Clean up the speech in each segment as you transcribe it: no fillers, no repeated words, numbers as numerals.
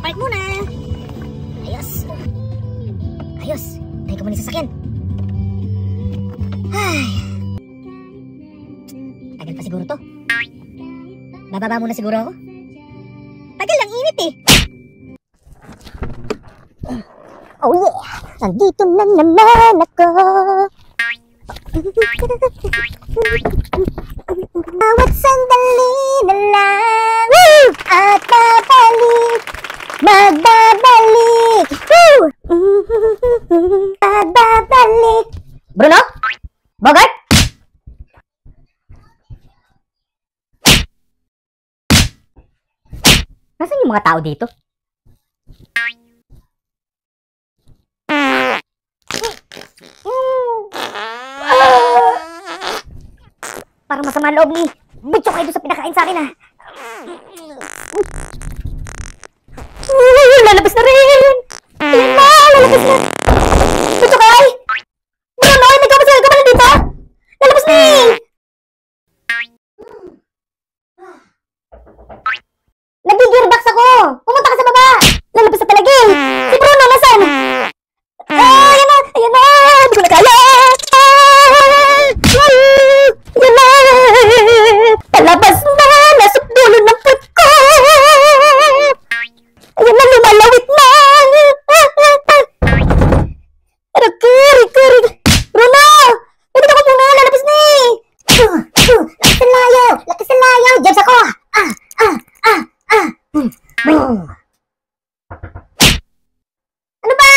Park muna. Ayos. Ayos. Tayo ka muna sa sasakyan. Ay. Tagal pa siguro to. Bababa muna siguro ako. Tagal lang, init eh. Oh yeah! Nandito na naman ako. Bawat sandali na lang at babalik, magbabalik. Babalik. Bruno? Bogart? Nasaan yung mga tao dito? Parang masama loob ni Butcho kayo doon sa pinakain sa akin ha. Lalabas na rin! Ayan na! Lalabas na! Butcho kay! Bruno! Hindi ka masaya ka pala dito? Lalabas na eh! Nag-gearbox ako! Pumunta ka sa baba! Lalabas na talaga eh! Si Bruno nasaan? Ayan na! Ayan na! Hindi ko na kaya! Ayan na! Palabas na! Nasa dulo ng puwet ko! Ayan na! Lumalawit na! Rikuri! Bruno! Pwede ka muna! Lalabas na eh! Lakas ang layaw! Lakas ang layaw! Jabs ako! Ano ba?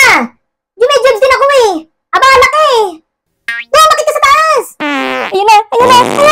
May jabs din ako eh! Abala ka eh! Doon! Makita sa taas! Ayun na! Ayun na!